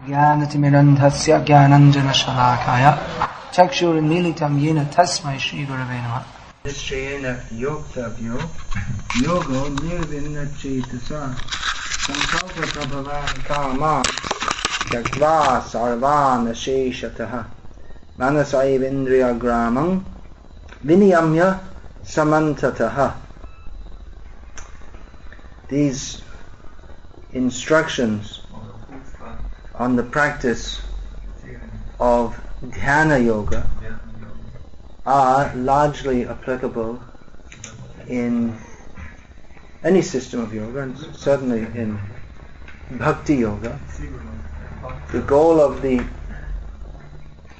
Jnanatimirandhasya jnananjana shalakaya chakshurmilitam yena tasmai Shri Gurave Namaha. Nishrayena yoktavyo yogo nirvinna cetasa sankalpa prabhavan kama jakva sarvana sheshataha manasayivindriya gramam viniyamya samantataha. These instructions on the practice of dhyana yoga are largely applicable in any system of yoga, and certainly in bhakti yoga. The goal of the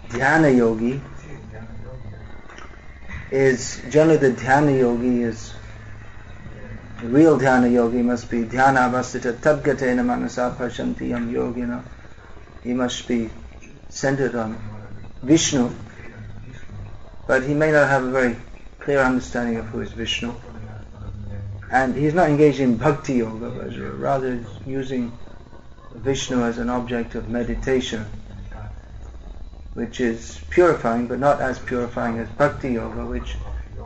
dhyana yogi is, generally the dhyana yogi is, the real dhyana yogi must be dhyana avastita tadgatena manasa pashanti yam yogina. He must be centered on Vishnu, but he may not have a very clear understanding of who is Vishnu, and he's not engaged in bhakti yoga, but rather using Vishnu as an object of meditation, which is purifying, but not as purifying as bhakti yoga, which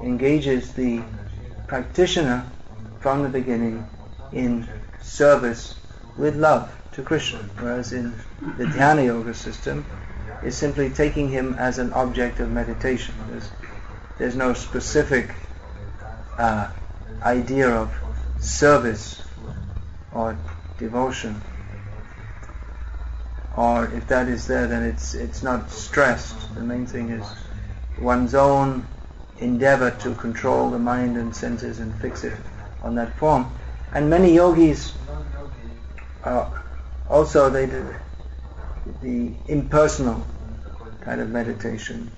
engages the practitioner from the beginning in service with love to Krishna, whereas in the dhyana yoga system is simply taking him as an object of meditation. There's no specific idea of service or devotion, or if that is there, then it's not stressed. The main thing is one's own endeavor to control the mind and senses and fix it on that form. And many yogis also, they do the impersonal kind of meditation.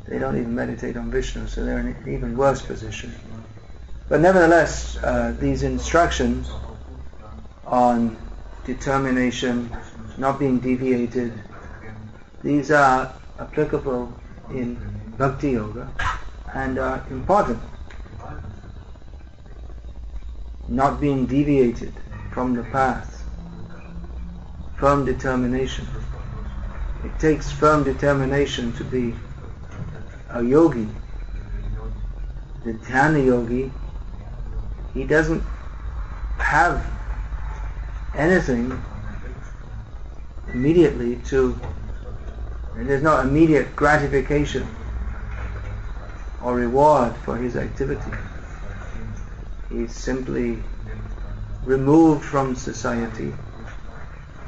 They don't even meditate on Vishnu, so they're in an even worse position. But nevertheless, these instructions on determination, not being deviated, these are applicable in bhakti yoga and are important. Not being deviated from the path, firm determination. It takes firm determination to be a yogi. The dhyana yogi, he doesn't have anything immediately there's no immediate gratification or reward for his activity. He's simply removed from society,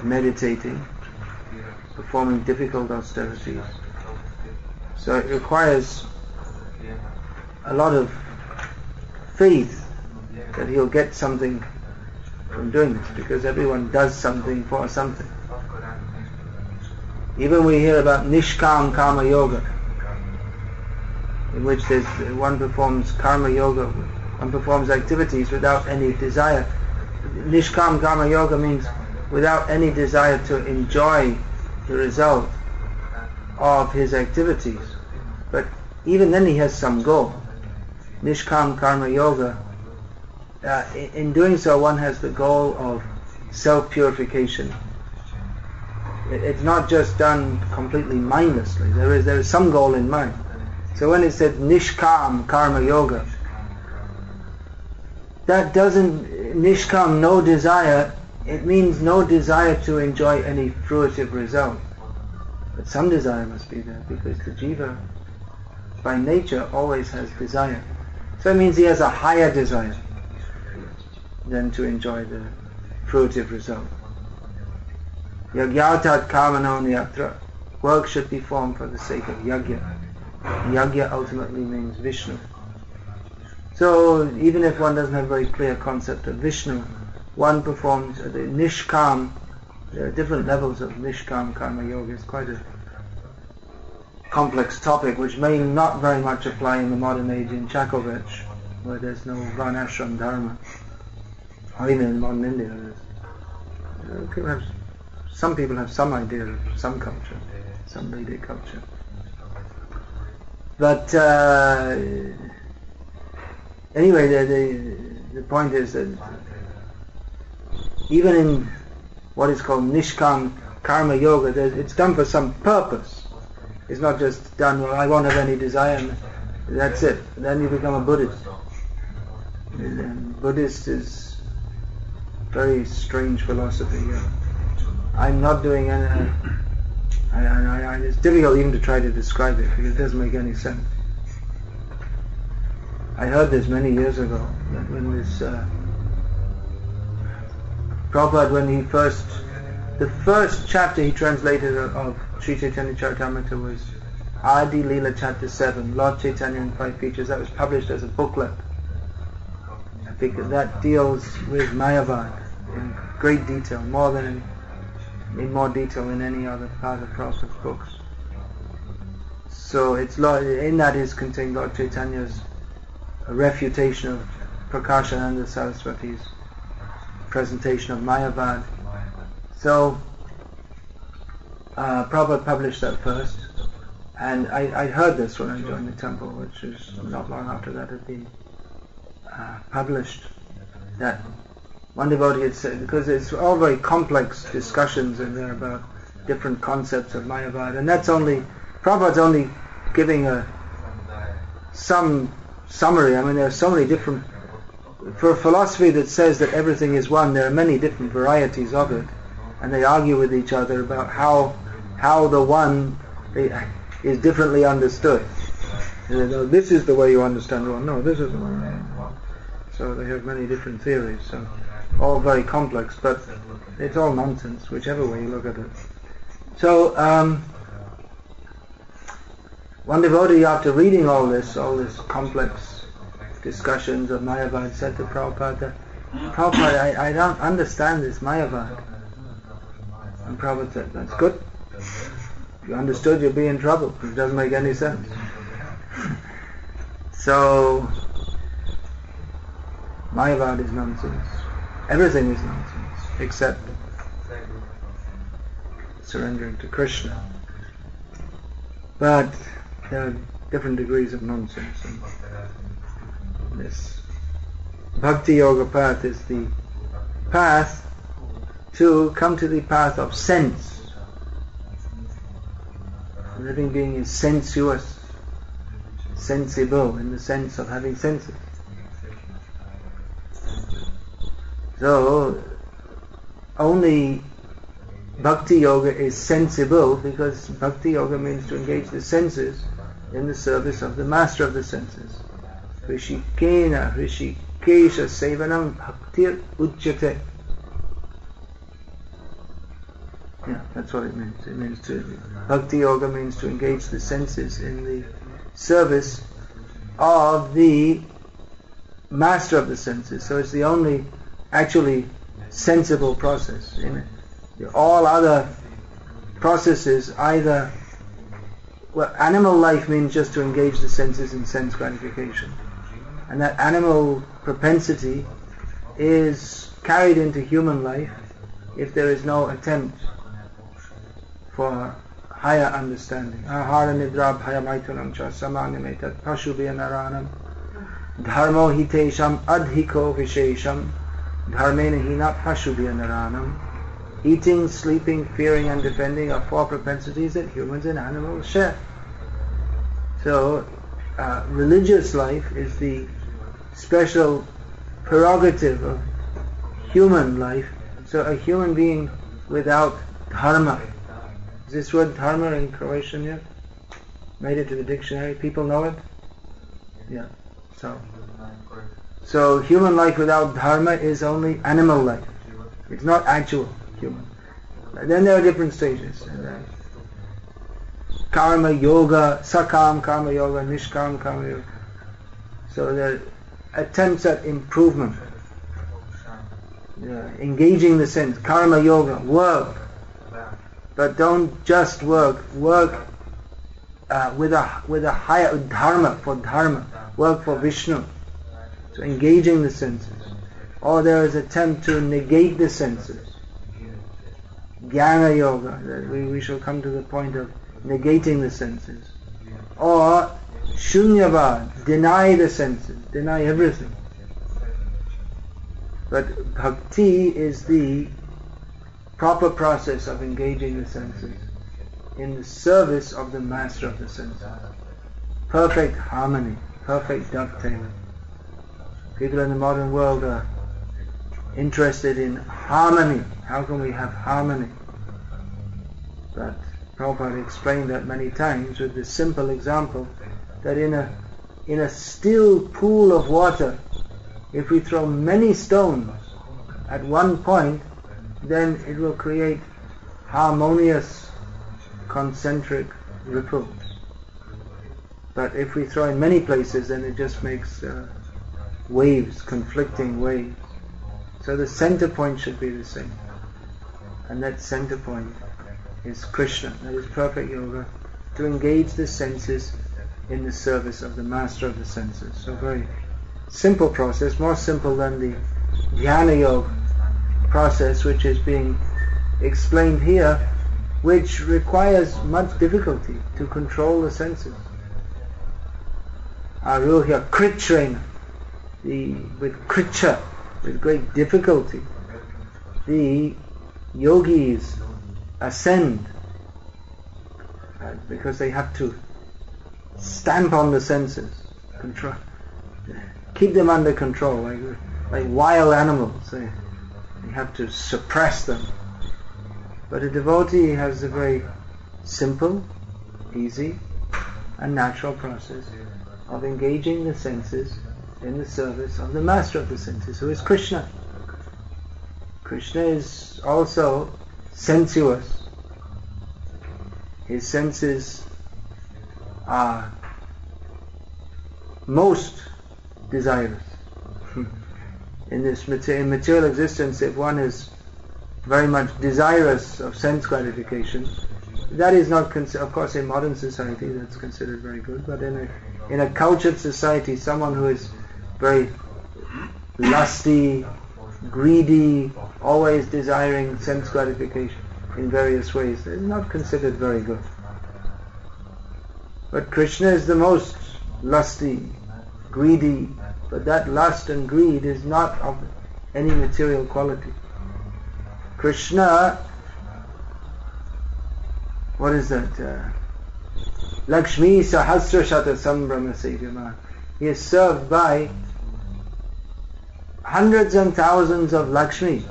meditating, performing difficult austerities. So it requires a lot of faith that he'll get something from doing this, because everyone does something for something. Even we hear about nishkam karma yoga, in which one performs karma yoga, one performs activities without any desire. Nishkam karma yoga means without any desire to enjoy the result of his activities. But even then he has some goal. Nishkam karma yoga, in doing so one has the goal of self-purification. It's not just done completely mindlessly. There is some goal in mind. So when it said nishkam karma yoga, that doesn't, nishkam, no desire, it means no desire to enjoy any fruitive result. But some desire must be there, because the jiva by nature always has desire. So it means he has a higher desire than to enjoy the fruitive result. Yagyatat kamano nyatra. Work should be formed for the sake of yagya. Yagya ultimately means Vishnu. So even if one doesn't have a very clear concept of Vishnu, one performs the nishkam. There are different levels of nishkam karma yoga. It's quite a complex topic which may not very much apply in the modern age in Cakovec, where there's no varnashram dharma, or even in modern India. Some people have some idea of some culture, some Vedic culture. But anyway, the point is that even in what is called nishkam karma yoga, it's done for some purpose. It's not just done, well, I won't have any desire, and that's it. Then you become a Buddhist. And Buddhist is very strange philosophy. I'm not doing any... it's difficult even to try to describe it because it doesn't make any sense. I heard this many years ago when this Prabhupada, when he the first chapter he translated of Sri Chaitanya Charitamrita was Adi Leela Chapter 7, Lord Chaitanya and 5 Features. That was published as a booklet. I think that deals with Mayavad in great detail, in more detail than any other part of Prabhupada's books. So in that is contained Lord Chaitanya's refutation of Prakashananda Saraswati's presentation of Mayavad. So Prabhupada published that first, and I heard this when I joined the temple, which is not long after that had been published, that one devotee had said, because it's all very complex discussions in there about different concepts of Mayavad, and Prabhupada's only giving some summary. I mean, there are so many different, for a philosophy that says that everything is one, there are many different varieties of it, and they argue with each other about how the one is differently understood. This is the way you understand one. No, this is the way. So they have many different theories. So all very complex, but it's all nonsense, whichever way you look at it. So one devotee, after reading all this complex discussions of Mayavad, said to Prabhupada, Prabhupada, I don't understand this Mayavad. And Prabhupada said, that's good. If you understood, you'd be in trouble. It doesn't make any sense. So, Mayavad is nonsense. Everything is nonsense, except surrendering to Krishna. But there are different degrees of nonsense. And this Bhakti Yoga path is the path to come to the path of sense. The living being is sensuous, sensible in the sense of having senses. So only Bhakti Yoga is sensible because Bhakti Yoga means to engage the senses in the service of the master of the senses. Rishikena Rishikesha Sevanam Bhaktir Uchyate. Yeah, that's what it means. It means Bhakti Yoga means to engage the senses in the service of the master of the senses. So it's the only actually sensible process in it. All other processes either, well, animal life means just to engage the senses in sense gratification. And that animal propensity is carried into human life if there is no attempt for higher understanding. Ahara nidra bhaya maitunam cha samanimetat pashubhya naranam dharmo hitesham adhiko vishesham dharmena hina pashubhya naranam. Eating, sleeping, fearing and defending are 4 propensities that humans and animals share. So religious life is the special prerogative of human life. So a human being without dharma. Is this word dharma in Croatian yet? Made it to the dictionary. People know it? Yeah. So human life without dharma is only animal life. It's not actual human. Then there are different stages. Karma yoga, sakam karma yoga, nishkam karma yoga. So there are attempts at improvement. Engaging the sense. Karma yoga, work. But don't just work with a higher dharma, for dharma. Work for Vishnu. So engaging the senses. Or there is attempt to negate the senses. Jnana yoga, we shall come to the point of negating the senses. Or shunyavad, deny the senses, deny everything. But bhakti is the proper process of engaging the senses in the service of the master of the senses. Perfect harmony, perfect dovetailing. People in the modern world are interested in harmony. How can we have harmony? But Prabhupada explained that many times with the simple example that in a still pool of water, if we throw many stones at one point, then it will create harmonious concentric ripples. But if we throw in many places, then it just makes waves, conflicting waves. So the center point should be the same. And that center point is Krishna. That is perfect yoga, to engage the senses in the service of the master of the senses. So very simple process, more simple than the Jnana Yoga process which is being explained here, which requires much difficulty to control the senses. Aruhya Kritrena, with Kricha, with great difficulty, the yogis ascend because they have to stamp on the senses, control, keep them under control, like wild animals. They have to suppress them. But a devotee has a very simple, easy, and natural process of engaging the senses in the service of the master of the senses, who is Krishna. Krishna is also sensuous. His senses are most desirous. In this material existence, if one is very much desirous of sense gratification, that is not of course in modern society that's considered very good, but in a cultured society, someone who is very lusty, greedy, always desiring sense gratification in various ways, is not considered very good. But Krishna is the most lusty, greedy, but that lust and greed is not of any material quality. Krishna, what is that? Lakshmi Sahasra Shata Sambrama Sevyama. He is served by hundreds and thousands of Lakshmi,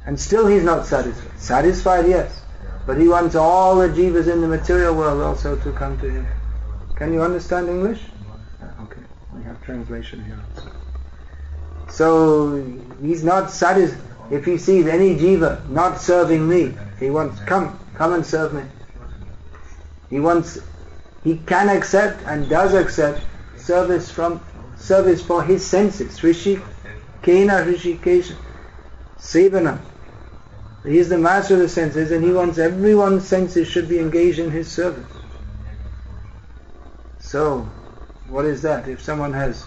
and still he's not satisfied. Satisfied, yes, but he wants all the jivas in the material world also to come to him. Can you understand English? Okay, we have translation here also. So he's not satisfied. If he sees any jiva not serving me, he wants, come and serve me. He can accept and does accept service for his senses. Rishi Kena Rishi Kesha Sevana. He is the master of the senses, and he wants everyone's senses should be engaged in his service. So, what is that? If someone has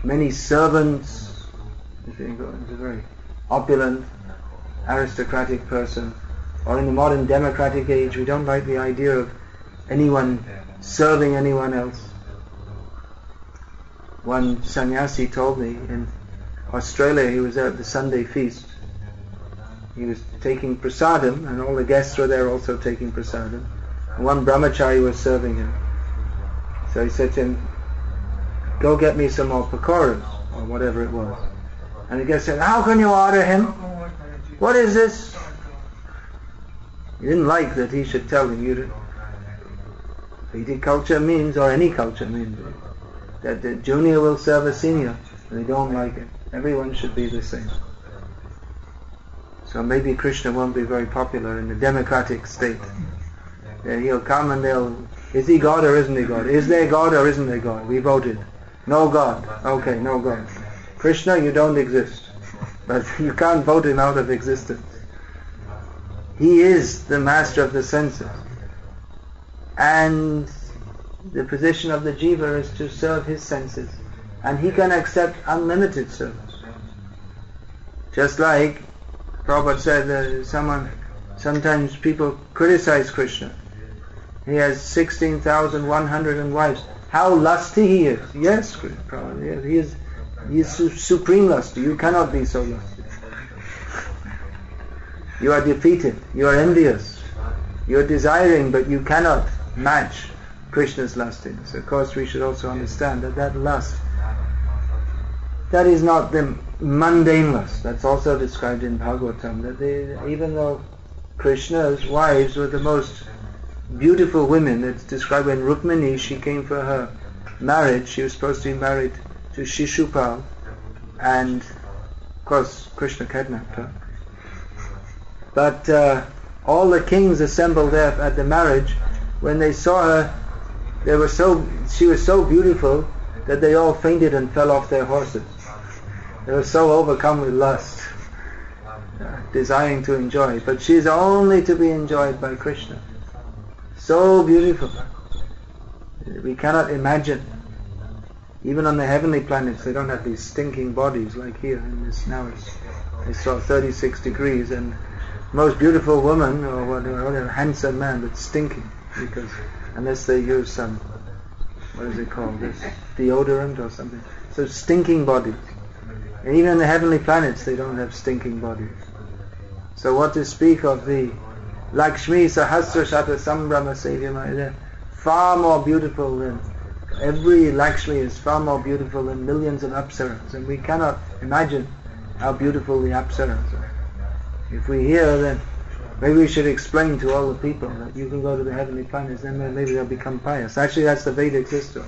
many servants, if he's a very opulent, aristocratic person, or in the modern democratic age, we don't like the idea of anyone serving anyone else. One sannyasi told me in Australia, he was at the Sunday feast. He was taking prasadam, and all the guests were there also taking prasadam. And one brahmachari was serving him. So he said to him, "Go get me some more pakoras," or whatever it was. And the guest said, "How can you order him? What is this?" He didn't like that he should tell him. Vedic culture means, or any culture means, that the junior will serve a senior. They don't like it. Everyone should be the same. So maybe Krishna won't be very popular in the democratic state. He'll come and is he God or isn't he God? Is there God or isn't there God? We voted. No God. Okay, no God. Krishna, you don't exist. But you can't vote him out of existence. He is the master of the senses. And the position of the jiva is to serve his senses. And he can accept unlimited service. Just like Prabhupada said that sometimes people criticize Krishna. He has 16,100 wives. How lusty he is. Yes, Prabhupada, yes, he is supreme lusty. You cannot be so lusty. You are defeated. You are envious. You are desiring, but you cannot match Krishna's lustiness. Of course, we should also understand that lust, that is not the mundane lust. That's also described in Bhagavatam. That even though Krishna's wives were the most beautiful women, it's described when Rukmini, she came for her marriage. She was supposed to be married to Shishupal, and of course Krishna kidnapped her. But all the kings assembled there at the marriage. When they saw her, she was so beautiful that they all fainted and fell off their horses. They were so overcome with lust, desiring to enjoy. But she is only to be enjoyed by Krishna. So beautiful. We cannot imagine. Even on the heavenly planets, they don't have these stinking bodies like here. In this now, it's 36 degrees, and most beautiful woman or whatever, handsome man, but stinking, because unless they use some, what is it called, this deodorant or something. So stinking bodies. And even in the heavenly planets, they don't have stinking bodies. So what to speak of the Lakshmi Sahasra Shata Sambrahma Sevyama, far more beautiful than, every Lakshmi is far more beautiful than millions of Apsaras, and we cannot imagine how beautiful the Apsaras are. If we hear, then maybe we should explain to all the people that you can go to the heavenly planets, then maybe they'll become pious. Actually, that's the Vedic system.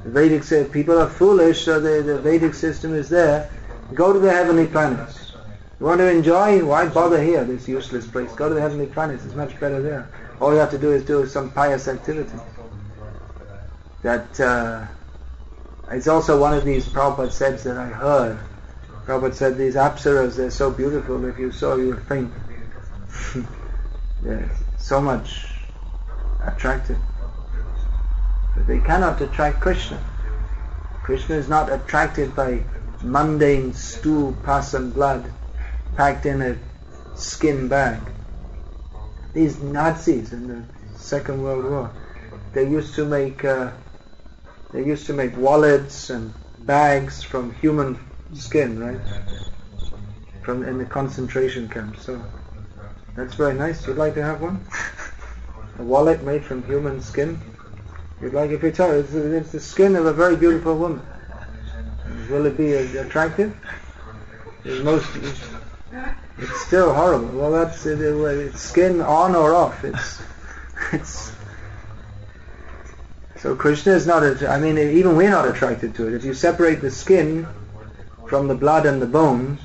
The Vedic says people are foolish, so the Vedic system is there. Go to the heavenly planets. You want to enjoy? Why bother here, this useless place? Go to the heavenly planets. It's much better there. All you have to do is do some pious activity. That it's also one of these Prabhupada said that I heard. Prabhupada said these Apsaras, they're so beautiful, if you saw you would faint. They're so much attractive. But they cannot attract Krishna. Krishna is not attracted by mundane stool, pus and blood packed in a skin bag. These Nazis in the Second World War, they used to make wallets and bags from human skin, right? In the concentration camps. So that's very nice. You'd like to have one? A wallet made from human skin? You'd like, if you tell it's the skin of a very beautiful woman. Will it be attractive? It's still horrible. Well, that's it's skin on or off. It's so Krishna is not. Even we're not attracted to it. If you separate the skin from the blood and the bones,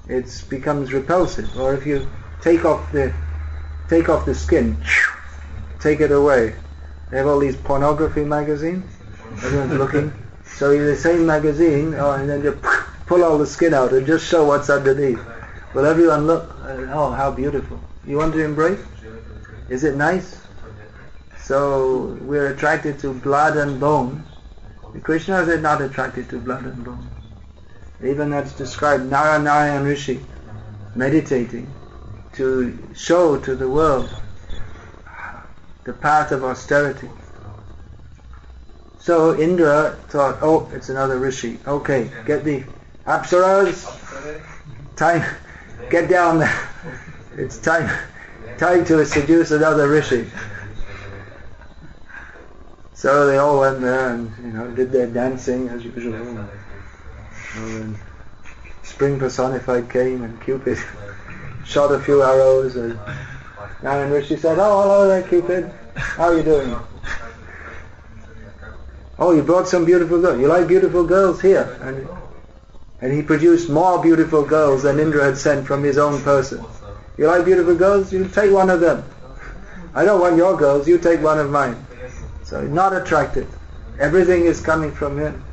it becomes repulsive. Or if you take off the skin, take it away. They have all these pornography magazines. Everyone's looking. So the same magazine, and then you pull all the skin out and just show what's underneath. Will everyone look? Oh, how beautiful! You want to embrace? Is it nice? So we're attracted to blood and bones. Krishna is not attracted to blood and bones. Even that's described, Narayan Rishi meditating to show to the world the path of austerity. So Indra thought, oh, it's another Rishi. Okay, get the Apsaras, get down there. It's time to seduce another Rishi. So they all went there and did their dancing as usual. And then Spring Personified came and Cupid shot a few arrows, and Narayan Rishi said, oh, hello there, Cupid. How are you doing? Oh, you brought some beautiful girls. You like beautiful girls? Here. And he produced more beautiful girls than Indra had sent from his own person. You like beautiful girls? You take one of them. I don't want your girls. You take one of mine. So he's not attracted. Everything is coming from him.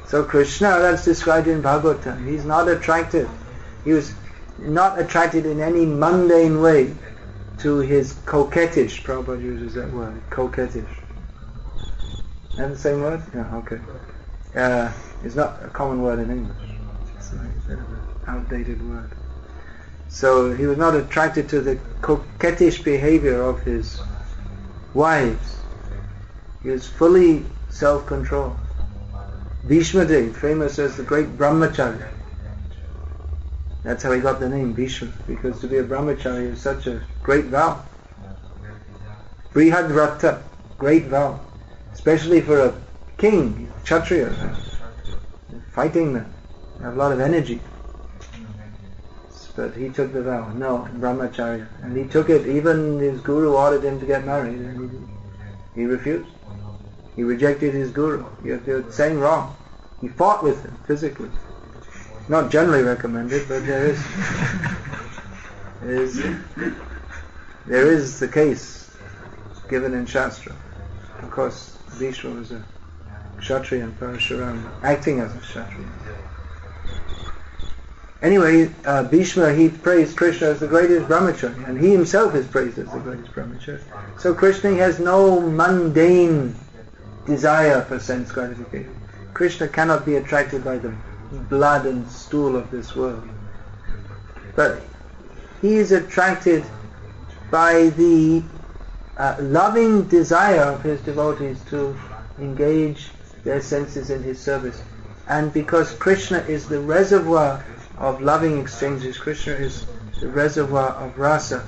So Krishna, that's described in Bhagavatam. He's not attracted. He was not attracted in any mundane way to his coquettish. Prabhupada uses that word, coquettish. Is that the same word? Yeah, okay. It's not a common word in English. It's an outdated word. So he was not attracted to the coquettish behavior of his wives. He was fully self-controlled. Bhishma Dev, famous as the great brahmachari. That's how he got the name Bhishma, because to be a brahmachari is such a great vow. Brihad Vrata, great vow. Especially for a king, Kshatriya, fighting them, have a lot of energy. But he took the vow, no, brahmacharya. And he took it, even his guru ordered him to get married, and he refused. He rejected his guru. You're saying wrong. He fought with him physically. Not generally recommended, but there is the case given in Shastra. Of course, Bhishma was a Kshatriya and Parashuram acting as a Kshatriya. Anyway, Bhishma, he praised Krishna as the greatest brahmachari, and he himself is praised as the greatest brahmachari. So Krishna has no mundane desire for sense gratification. Krishna cannot be attracted by the blood and stool of this world. But he is attracted by the loving desire of his devotees to engage their senses in his service. And because Krishna is the reservoir of loving exchanges, Krishna is the reservoir of rasa,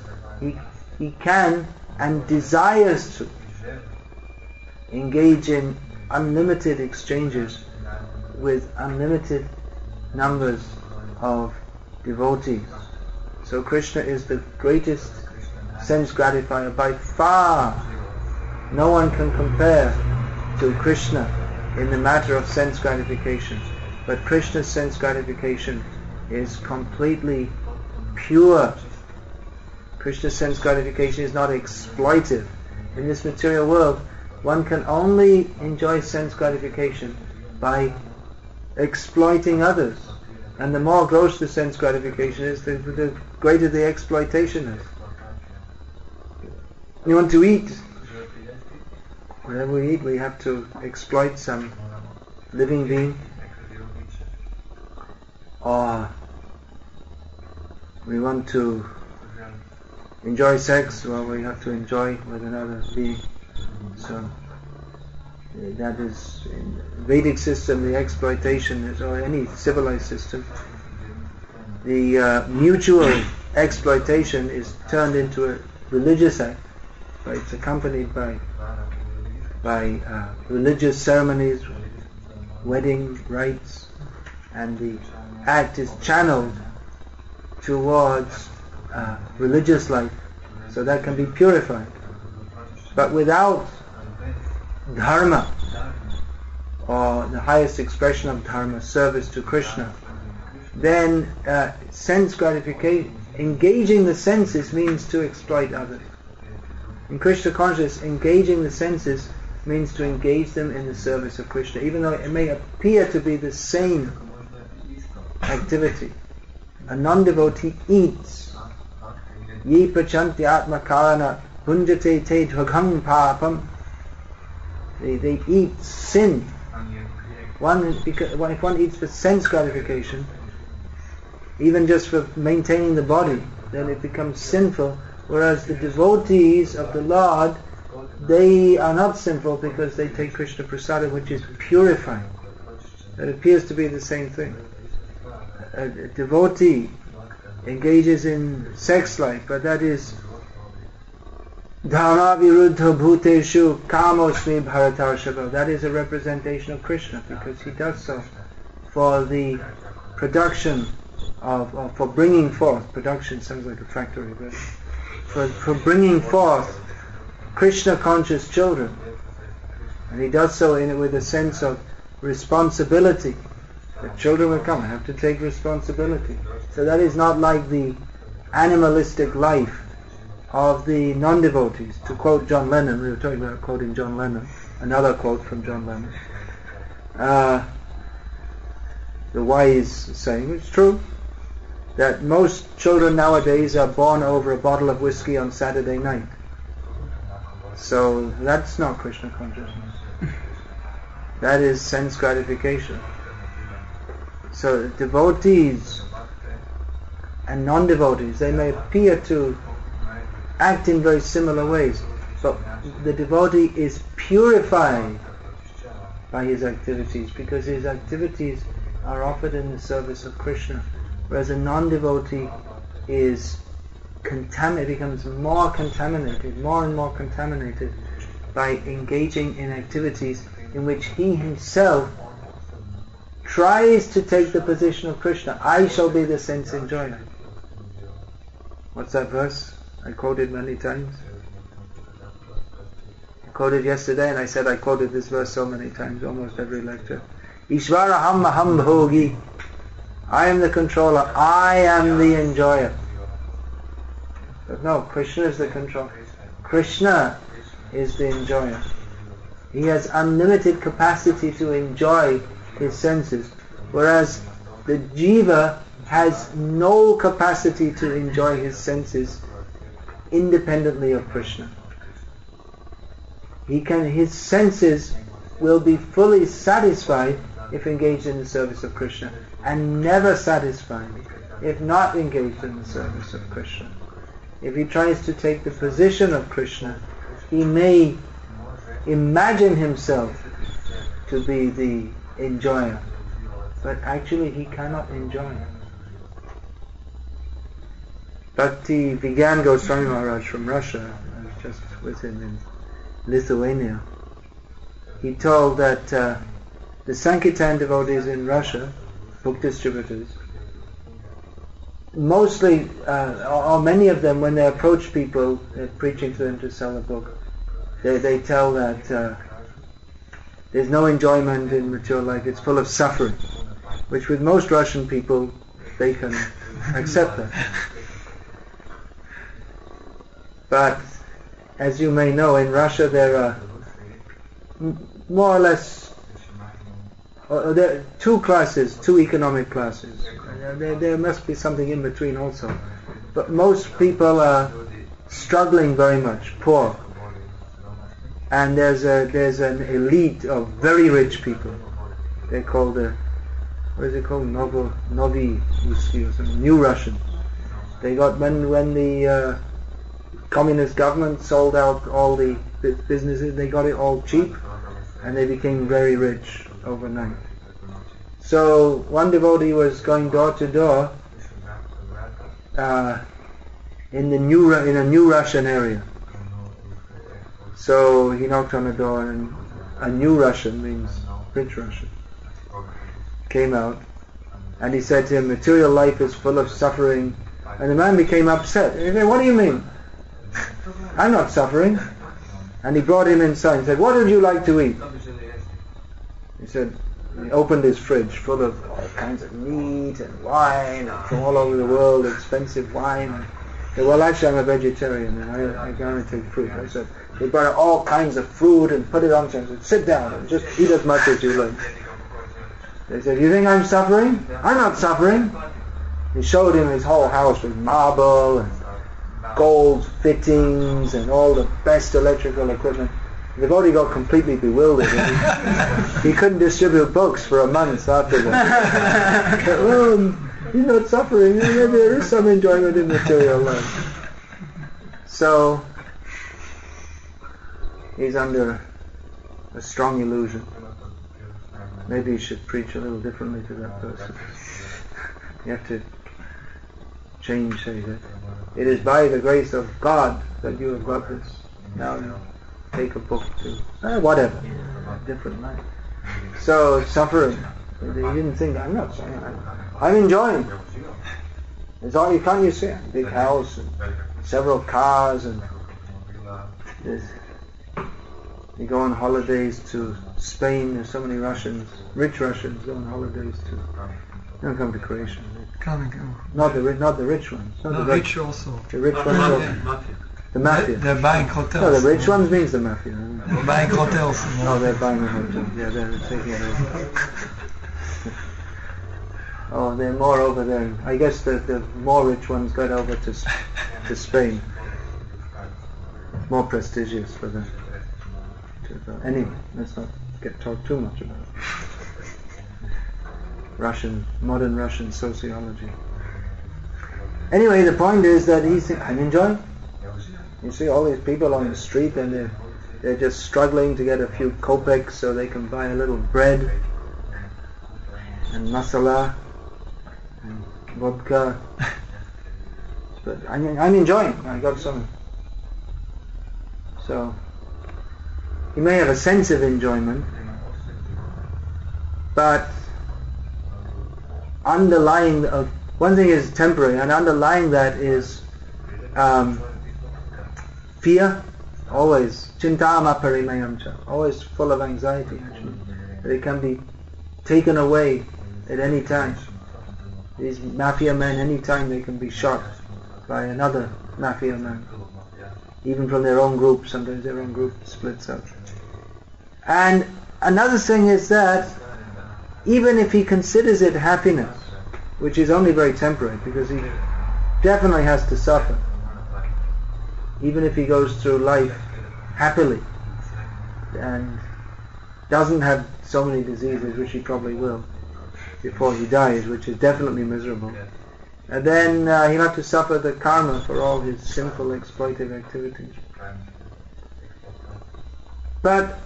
he can and desires to engage in unlimited exchanges with unlimited numbers of devotees. So Krishna is the greatest sense gratifier by far. No one can compare to Krishna in the matter of sense gratification. But Krishna's sense gratification is completely pure. Krishna's sense gratification is not exploitive. In this material world, one can only enjoy sense gratification by exploiting others. And the more gross the sense gratification is, the greater the exploitation is. You want to eat. Whenever we eat, we have to exploit some living being. Or we want to enjoy sex, well, we have to enjoy with another being. So that is, in the Vedic system, the exploitation is, or any civilized system, the mutual exploitation is turned into a religious act. But it's accompanied by religious ceremonies, wedding rites, and the act is channeled towards religious life, so that can be purified. But without dharma, or the highest expression of dharma, service to Krishna, then sense gratification, engaging the senses, means to exploit others. In Krishna consciousness, engaging the senses means to engage them in the service of Krishna, even though it may appear to be the same activity. A non-devotee eats. Ye prachanti atma karana bhunjate te dvagham papam. They eat sin. If one eats for sense gratification, even just for maintaining the body, then it becomes sinful. Whereas the devotees of the Lord, they are not sinful because they take Krishna Prasada, which is purifying. That appears to be the same thing. A devotee engages in sex life, but that is dharma viruddha bhuteshu kamosmi bharatarshava. That is a representation of Krishna, because he does so for the production of, for bringing forth. Production sounds like a factory, but for bringing forth Krishna conscious children. And he does so with a sense of responsibility. The children will come, I have to take responsibility. So that is not like the animalistic life of the non-devotees. To quote John Lennon, we were talking about quoting John Lennon, another quote from John Lennon. The wise saying, it's true, that most children nowadays are born over a bottle of whiskey on Saturday night. So that's not Krishna consciousness. That is sense gratification. So devotees and non-devotees, they may appear to act in very similar ways, but the devotee is purified by his activities, because his activities are offered in the service of Krishna. Whereas a non-devotee is becomes more contaminated, more and more contaminated by engaging in activities in which he himself tries to take the position of Krishna. I shall be the sense enjoyer. What's that verse I quoted many times? I quoted yesterday, and I said I quoted this verse so many times, almost every lecture. Ishvaraham maham bhogi. I am the controller, I am the enjoyer. But no, Krishna is the controller. Krishna is the enjoyer. He has unlimited capacity to enjoy his senses, whereas the jiva has no capacity to enjoy his senses independently of Krishna. His senses will be fully satisfied if engaged in the service of Krishna, and never satisfied if not engaged in the service of Krishna. If he tries to take the position of Krishna, he may imagine himself to be the enjoyer, but actually he cannot enjoy. Bhakti Vigyan Goswami Maharaj from Russia, I was just with him in Lithuania, he told that the Sankirtan devotees in Russia, book distributors, mostly, or many of them, when they approach people preaching to them to sell a book, they tell that there's no enjoyment in mature life, it's full of suffering, which with most Russian people, they can accept that. But, as you may know, in Russia there are more or less there are two economic classes. There must be something in between also. But most people are struggling very much, poor. And there's an elite of very rich people. They're called what is it called? Novi Ruski or something, New Russian. They got when the communist government sold out all the businesses, they got it all cheap, and they became very rich overnight. So one devotee was going door to door in a New Russian area. So he knocked on the door, and a New Russian means rich Russian came out, and he said to him, material life is full of suffering. And the man became upset. He said, what do you mean? I'm not suffering. And he brought him inside and said, what would you like to eat? He said, he opened his fridge full of all kinds of meat and wine from all over the world, expensive wine. He said, well, actually I'm a vegetarian and I can only take fruit. I said, they brought all kinds of fruit and put it on and said, sit down and just eat as much as you like. They said, you think I'm suffering? I'm not suffering. He showed him his whole house with marble and gold fittings and all the best electrical equipment. The devotee got completely bewildered. He couldn't distribute books for a month after that. Well, he's not suffering. There is some enjoyment in material life. So he's under a strong illusion. Maybe you should preach a little differently to that person. You have to change, say that it is by the grace of God that you have got this. Now you take a book to whatever, different life. So suffering. He didn't think, I'm not suffering. I'm enjoying. It's all you can't. You see, a big house and several cars, and you go on holidays to Spain. There's so many Russians, rich Russians, go on holidays to. They don't come to Croatia. Not the rich ones. Not the rich also. The rich ones also. The mafia. They're buying hotels. No, the rich ones means the mafia. They're buying hotels. No, they're buying a hotel. Yeah, they're taking it over. Oh, they're more over there. I guess the more rich ones got over to Spain. More prestigious for them. Anyway, let's not talk too much about it. Modern Russian sociology. Anyway, the point is that I'm enjoying. You see all these people on the street, and they're just struggling to get a few kopecks so they can buy a little bread and masala and vodka. But I'm enjoying. I got some. So he may have a sense of enjoyment, but underlying one thing is temporary, and underlying that is fear. Always chintama parimayamcha. Always full of anxiety. Actually, that it can be taken away at any time. These mafia men, any time they can be shot by another mafia man, even from their own group. Sometimes their own group splits up. And another thing is that even if he considers it happiness, which is only very temporary, because he definitely has to suffer, even if he goes through life happily and doesn't have so many diseases, which he probably will before he dies, which is definitely miserable, and then he'll have to suffer the karma for all his sinful exploitive activities. But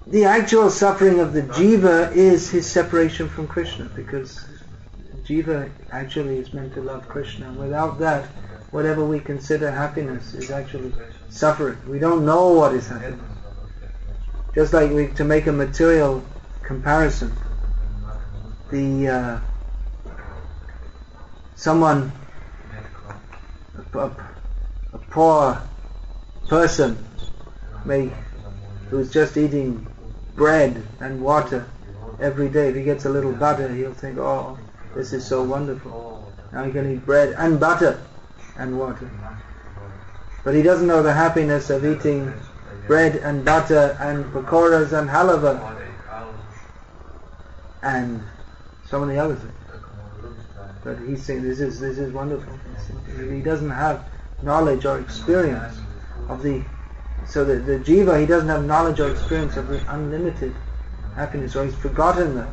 the actual suffering of the jiva is his separation from Krishna, because jiva actually is meant to love Krishna, and without that, whatever we consider happiness is actually suffering. We don't know what is happiness. Just like to make a material comparison, someone, a poor person who's just eating bread and water every day, if he gets a little butter, he'll think, oh, this is so wonderful. Now he can eat bread and butter and water. But he doesn't know the happiness of eating bread and butter and pakoras and halava and so many other things. But he's saying this is wonderful. He doesn't have knowledge or experience of the jiva, he doesn't have knowledge or experience of the unlimited happiness, or he's forgotten that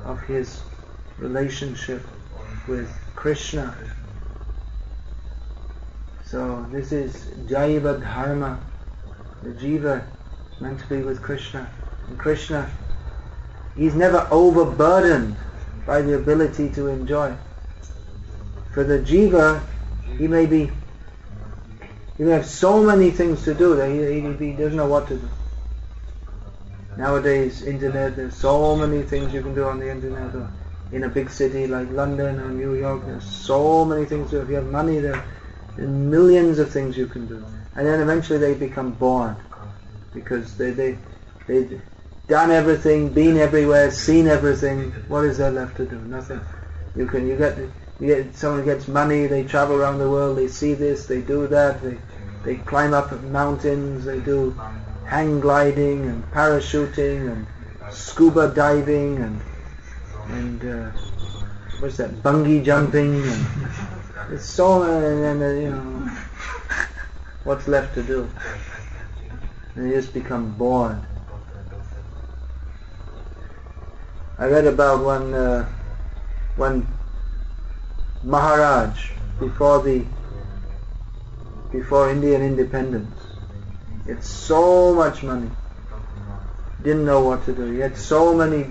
of his relationship with Krishna. So this is Jaiva Dharma. The jiva is meant to be with Krishna. And Krishna, he's never overburdened by the ability to enjoy. For the jiva, he may have so many things to do that he doesn't know what to do. Nowadays, internet, there's so many things you can do on the internet. Or in a big city like London or New York, there's so many things to do. If you have money, there are millions of things you can do. And then eventually they become bored, because they've done everything, been everywhere, seen everything. What is there left to do? Nothing. You get someone gets money, they travel around the world, they see this, they do that, they climb up mountains, they do hang gliding and parachuting and scuba diving and what's that, bungee jumping, and it's so and what's left to do? And they just become bored. I read about one Maharaj before Indian independence. He had so much money, didn't know what to do. He had so many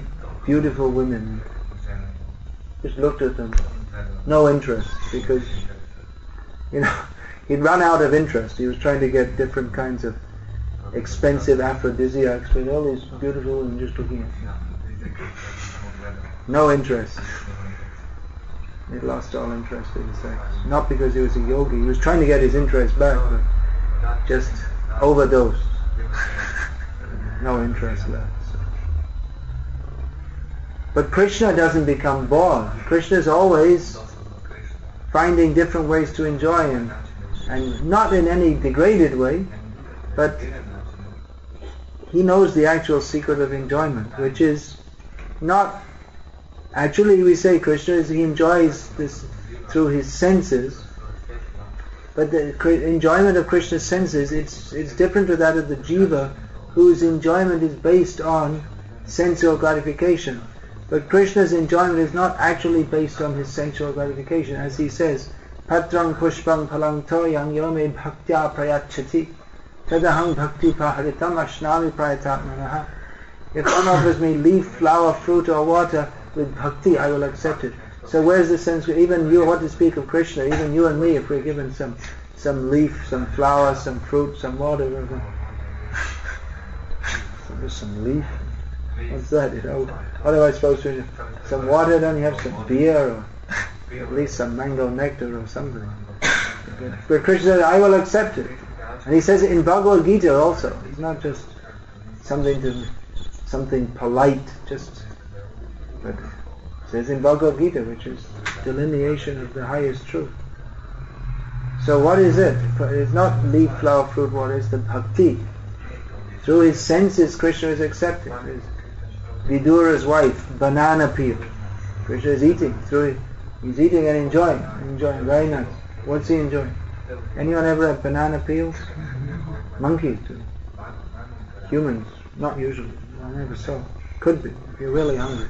beautiful women. Just looked at them, no interest, because he'd run out of interest. He was trying to get different kinds of expensive aphrodisiacs, with all these beautiful women just looking at him. No interest. He lost all interest in sex. Not because he was a yogi. He was trying to get his interest back, but just overdosed. No interest left. But Krishna doesn't become bored. Krishna is always finding different ways to enjoy him, and not in any degraded way, but he knows the actual secret of enjoyment, which is not... Actually, we say Krishna he enjoys this through his senses, but the enjoyment of Krishna's senses, it's different to that of the jiva, whose enjoyment is based on sensual gratification. But Krishna's enjoyment is not actually based on his sensual gratification, as he says, Patrang pushpang phalang toyang yome bhaktya prayachati tadahang bhakti paharitam ashnami prayatatmanaha. If one offers me leaf, flower, fruit or water with bhakti, I will accept it. So where's the sense? Even you, what to speak of Krishna, even you and me, if we're given some leaf, some flower, some fruit, some water, just some leaf. What's that? What am I supposed to do? Some water, then you have some beer, or at least some mango nectar or something. But Krishna said, I will accept it. And he says it in Bhagavad-gita also. It's not just something polite, but it says in Bhagavad-gita, which is delineation of the highest truth. So what is it? It's not leaf, flower, fruit, water, it's the bhakti. Through his senses, Krishna is accepted. Vidura's wife, banana peel. Krishna is eating. He's eating and enjoying. Very nice. What's he enjoying? Anyone ever have banana peels? Monkeys do. Humans, not usually. I never saw. Could be, if you're really hungry.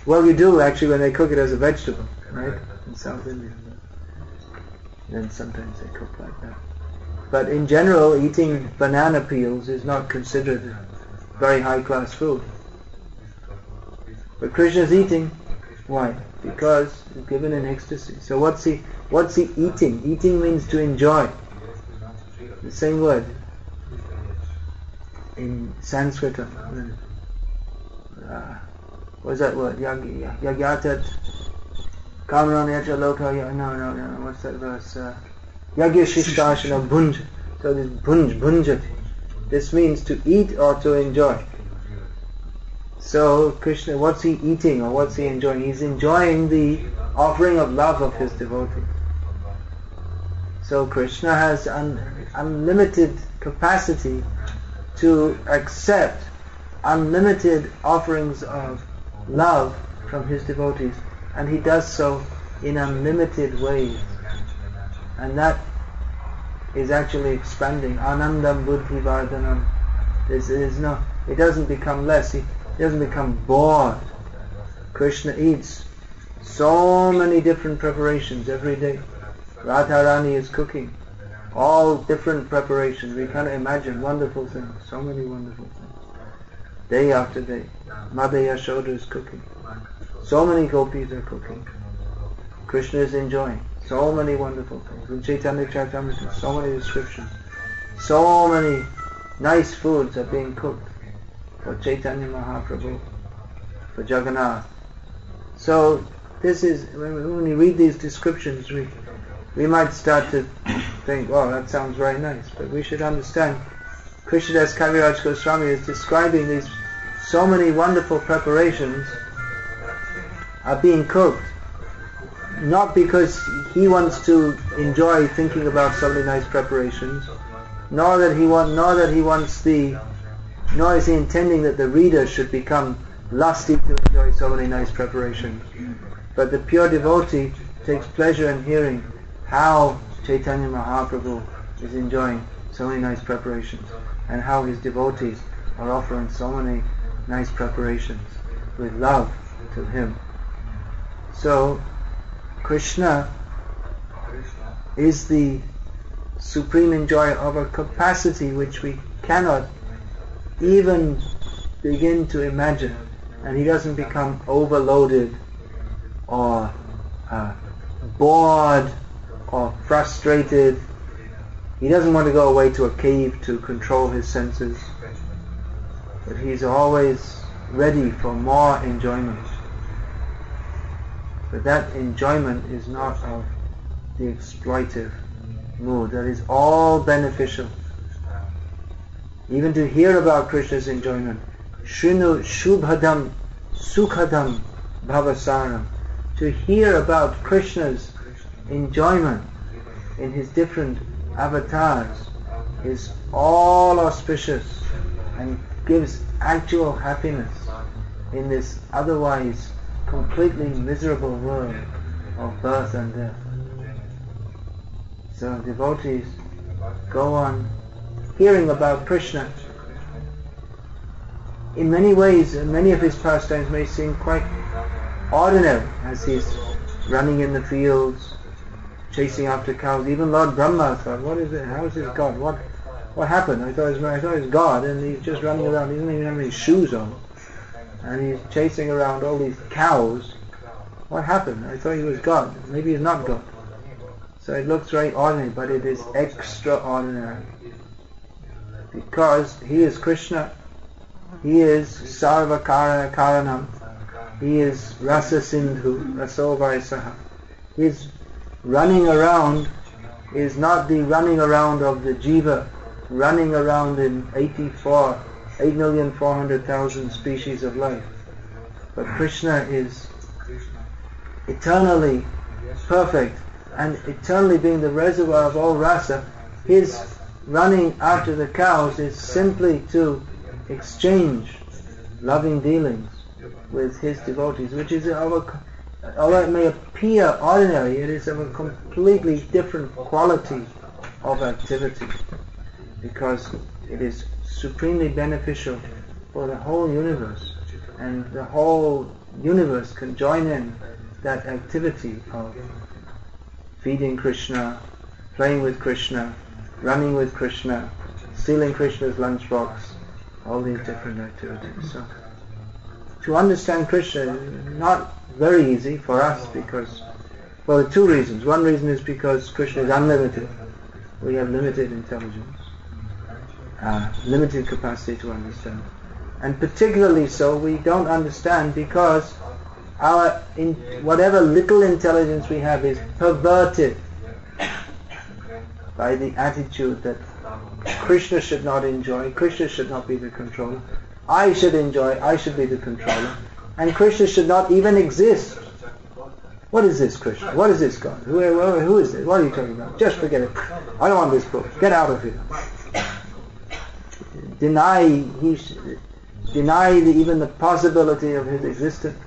Well, you do actually when they cook it as a vegetable, right? In South India. Then sometimes they cook like that. But in general, eating banana peels is not considered very high-class food. But Krishna's eating. Why? Because he's given in ecstasy. So what's he eating? Eating means to enjoy. The same word in Sanskrit. What's that word? Yagyatat Kamaran yacha loka. No. What's that verse? Yagya Shishkashana Bhunj. So this Bhunjat. This means to eat or to enjoy. So Krishna, what's he eating or what's he enjoying? He's enjoying the offering of love of his devotees. So Krishna has unlimited capacity to accept unlimited offerings of love from his devotees, and he does so in unlimited ways. And that is actually expanding. Anandam buddhi vardhanam. It doesn't become less. He doesn't become bored. Krishna eats so many different preparations every day. Radharani is cooking all different preparations. We can't imagine wonderful things. So many wonderful things. Day after day. Mother Yashoda is cooking. So many gopis are cooking. Krishna is enjoying so many wonderful things. In Chaitanya Charitamrita, so many descriptions. So many nice foods are being cooked for Chaitanya Mahaprabhu, for Jagannath. So this is, when we read these descriptions, we might start to think, oh, that sounds very nice. But we should understand, Krishnadas Kaviraj Goswami is describing these so many wonderful preparations are being cooked, not because he wants to enjoy thinking about so many nice preparations, nor is he intending that the reader should become lusty to enjoy so many nice preparations. But the pure devotee takes pleasure in hearing how Chaitanya Mahaprabhu is enjoying so many nice preparations, and how his devotees are offering so many nice preparations with love to him. So Krishna is the supreme enjoyer of a capacity which we cannot even begin to imagine, and he doesn't become overloaded or bored or frustrated. He doesn't want to go away to a cave to control his senses, but he's always ready for more enjoyment. But that enjoyment is not of the exploitive mood. That is all beneficial. Even to hear about Krishna's enjoyment, Shrinu Shubhadam Sukhadam Bhavasaram, to hear about Krishna's enjoyment in his different avatars is all auspicious and gives actual happiness in this otherwise completely miserable world of birth and death. So devotees go on hearing about Krishna. In many ways, many of his pastimes may seem quite ordinary, as he's running in the fields, chasing after cows. Even Lord Brahma thought, what is it? How is this God? What happened? I thought it was God, and he's just running around. He doesn't even have any shoes on, and he's chasing around all these cows. what happened? I thought he was God. Maybe he's not God. So it looks very ordinary, but it is extraordinary. Because he is Krishna, he is Sarva Karana Karanam, he is Rasa Sindhu, Rasovaisaha. His running around is not the running around of the jiva, running around in 8,400,000 species of life. But Krishna is eternally perfect, and eternally being the reservoir of all rasa. His running after the cows is simply to exchange loving dealings with his devotees, which is although it may appear ordinary, it is of a completely different quality of activity, because it is supremely beneficial for the whole universe, and the whole universe can join in that activity of feeding Krishna, playing with Krishna, running with Krishna, stealing Krishna's lunchbox, all these different activities. So, to understand Krishna is not very easy for us because, well, there are two reasons. One reason is because Krishna is unlimited. We have limited intelligence, limited capacity to understand. And particularly so, we don't understand because whatever little intelligence we have is perverted by the attitude that Krishna should not enjoy, Krishna should not be the controller, I should enjoy, I should be the controller, and Krishna should not even exist. What is this Krishna? What is this God? Who is this? What are you talking about? Just forget it. I don't want this book. Get out of here. Deny even the possibility of his existence.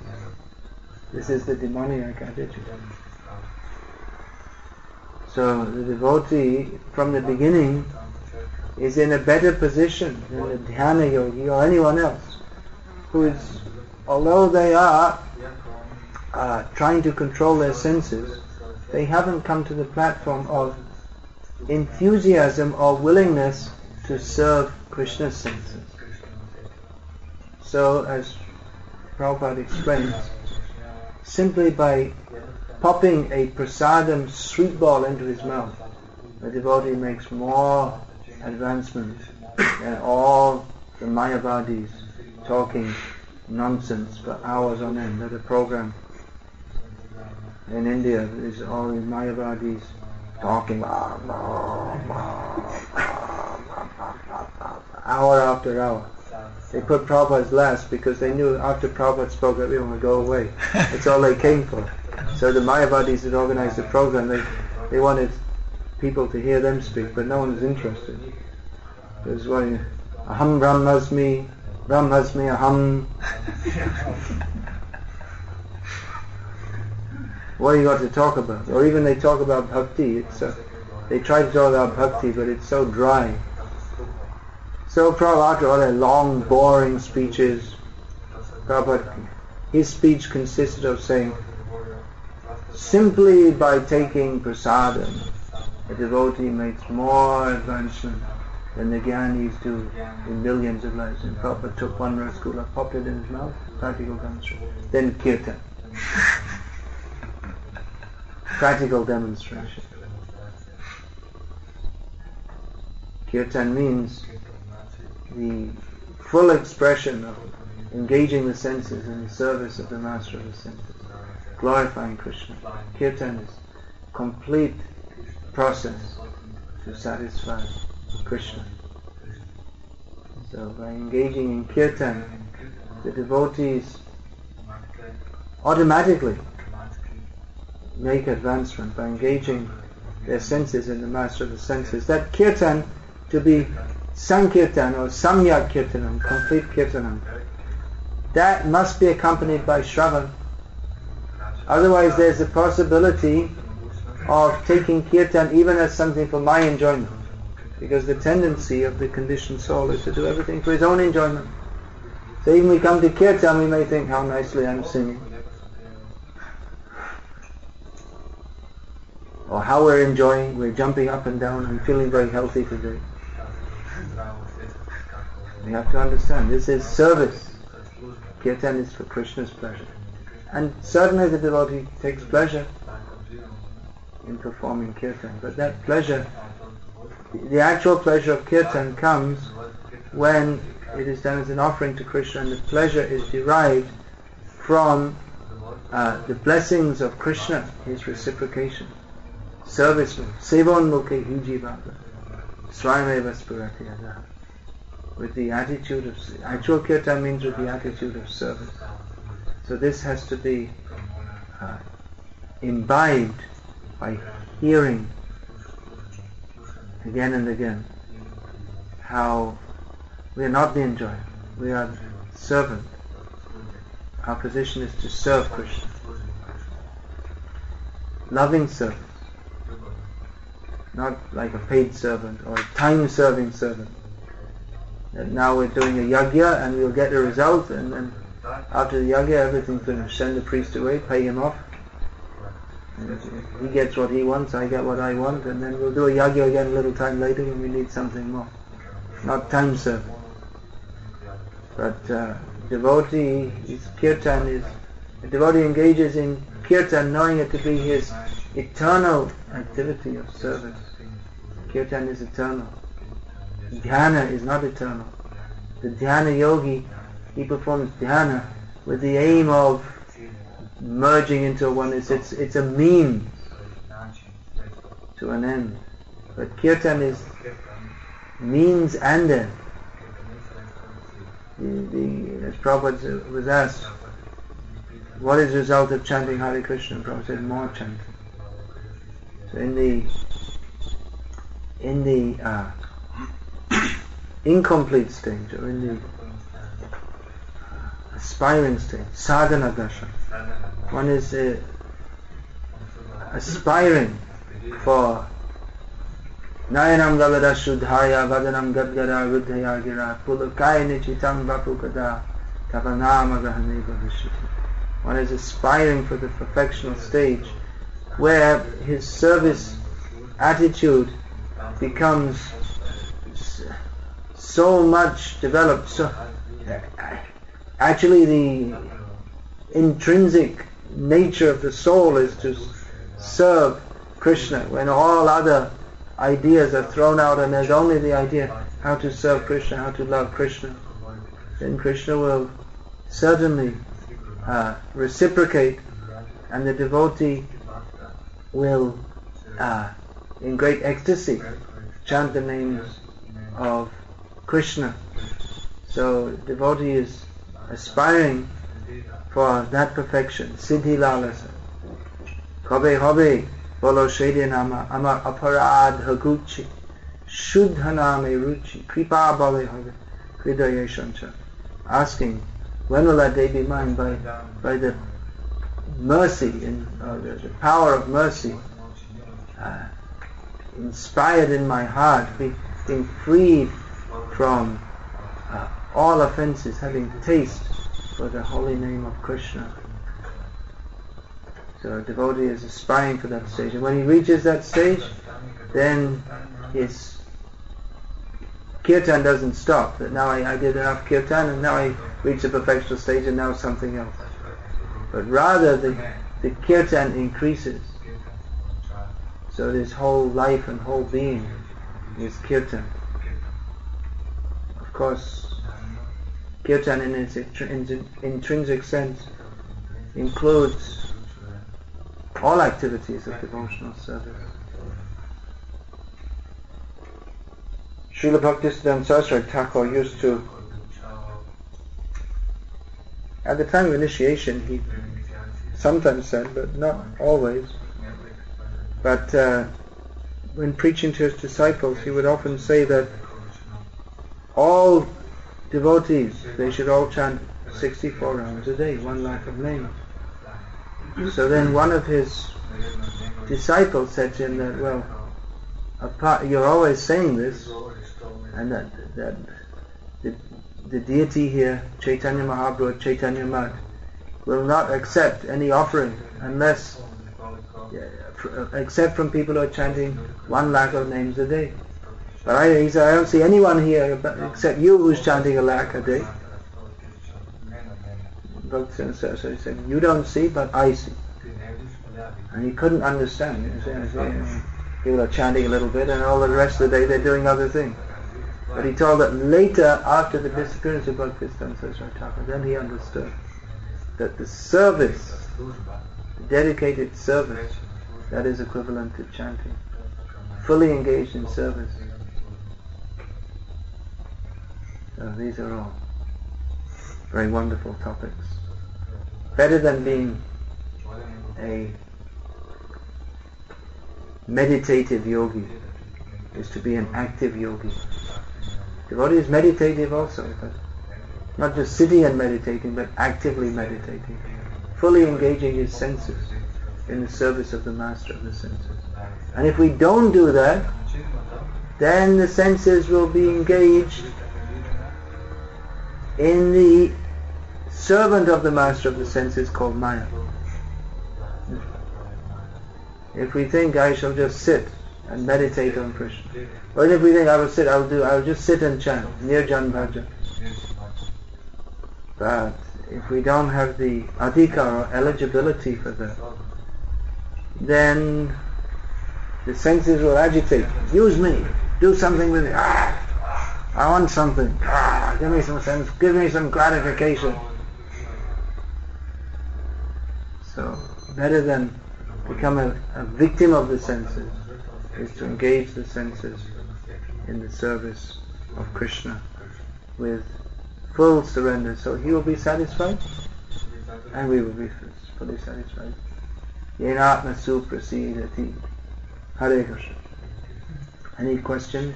This is the demoniac attitude. So the devotee from the beginning is in a better position than the dhyana yogi or anyone else, who is, although they are trying to control their senses, they haven't come to the platform of enthusiasm or willingness to serve Krishna's senses. So, as Prabhupada explains, simply by popping a prasadam sweet ball into his mouth, the devotee makes more advancement than all the Mayavadis talking nonsense for hours on end at a program in India. Is all the Mayavadis talking hour after hour. They put Prabhupada's last because they knew after Prabhupada spoke everyone would go away. That's all they came for. So the Mayavadis had organized the program. They wanted people to hear them speak, but no one was interested. There's one, aham brahmasmi, aham. What do you got to talk about? Or even they talk about bhakti. They try to talk about bhakti, but it's so dry. So Prabhupada, after all their long, boring speeches, Prabhupada, his speech consisted of saying, simply by taking prasadam, a devotee makes more advancement than the Gyanis do in millions of lives. And Prabhupada took one rasgula, popped it in his mouth, practical demonstration. Then kirtan. Practical demonstration. Kirtan means the full expression of engaging the senses in the service of the master of the senses, glorifying Krishna. Kirtan is complete process to satisfy Krishna. So by engaging in kirtan, the devotees automatically make advancement by engaging their senses in the master of the senses. That kirtan to be sankirtan or samyak kirtanam, complete kirtanam, that must be accompanied by shravan. Otherwise there's a possibility of taking kirtan even as something for my enjoyment, because the tendency of the conditioned soul is to do everything for his own enjoyment. So even we come to kirtan, we may think how nicely I'm singing, or how we're enjoying, we're jumping up and down, I'm feeling very healthy today. We have to understand, this is service. Kirtan is for Krishna's pleasure. And certainly the devotee takes pleasure in performing kirtan, but that pleasure, the actual pleasure of kirtan comes when it is done as an offering to Krishna, and the pleasure is derived from the blessings of Krishna, his reciprocation. Service, sevon mukhe hijivata, swayameva spurati. With the attitude of, actual kirtan means with the attitude of service. So this has to be imbibed by hearing again and again how we are not the enjoyer, we are the servant. Our position is to serve Krishna. Loving service. Not like a paid servant or a time-serving servant. And now we're doing a yajna and we'll get the result, and then after the yajna everything's finished. Send the priest away, pay him off. And he gets what he wants, I get what I want, and then we'll do a yajna again a little time later when we need something more. Not time-serving. But devotee, the devotee engages in kirtan knowing it to be his eternal activity of service. Kirtan is eternal. Dhyana is not eternal. The dhyana yogi, he performs dhyana with the aim of merging into oneness. It's a means to an end. But kirtan is means and end. As Prabhupada was asked, what is the result of chanting Hare Krishna? And Prabhupada said, more chanting. So in the incomplete stage, or in the aspiring stage, sadhana dasha, one is aspiring for Nayanam Gavada Shuddhaya Vadanam Gadgara Ruddhaya Gira Pulakaya Nichitam Vapukada Tapanama Gahane Bhavishati. One is aspiring for the perfectional stage where his service attitude becomes so much developed. So actually the intrinsic nature of the soul is to serve Krishna, when all other ideas are thrown out and there's only the idea how to serve Krishna, how to love Krishna. Then Krishna will certainly reciprocate, and the devotee will in great ecstasy chant the names of Krishna. So the devotee is aspiring for that perfection. Siddhi lalasa. Kabe hobe bolo shede nama amar aparad haguchi shuddha name ruchi kripa bale hobe hridaya shancha. Asking, when will that day be mine? By the mercy, the power of mercy inspired in my heart, being freed from all offenses, having taste for the holy name of Krishna. So a devotee is aspiring for that stage, and when he reaches that stage, then his kirtan doesn't stop. That now I did enough kirtan and now I reached the perfectional stage and now something else. But rather the kirtan increases. So his whole life and whole being is kirtan. Of course, kirtan in its intrinsic sense includes all activities of devotional service. Srila Bhaktisiddhanta Saraswati Thakur used to, at the time of initiation, he sometimes said, but not always, but when preaching to his disciples, he would often say that all devotees, they should all chant 64 hours a day, 1 lakh of names. So then one of his disciples said to him that, well, you're always saying this, and that the deity here, Chaitanya Mahaprabhu, Chaitanya Mat, will not accept any offering unless, except from people who are chanting 1 lakh of names a day. But he said, I don't see anyone here except you who's chanting 1 lakh a day. Bhakti Saraswati said, "You don't see, but I see." And he couldn't understand. People are chanting a little bit, and all the rest of the day they're doing other things. But he told that later, after the disappearance of Bhakti Saraswati Thakur, then he understood that the service, the dedicated service, that is equivalent to chanting. Fully engaged in service. So these are all very wonderful topics. Better than being a meditative yogi is to be an active yogi. Devotee is meditative also, but not just sitting and meditating, but actively meditating, fully engaging his senses in the service of the master of the senses. And if we don't do that, then the senses will be engaged in the servant of the master of the senses called Maya. If we think I shall just sit and meditate on Krishna, or if we think I will just sit and chant, Nirjan Bhajan. But if we don't have the adhikar or eligibility for that, then the senses will agitate. Use me, do something with it. I want something. Give me some sense, give me some gratification. So, better than become a victim of the senses is to engage the senses in the service of Krishna with full surrender. So he will be satisfied and we will be fully satisfied. Yenatma suprasidati. Hare Krishna. Any questions?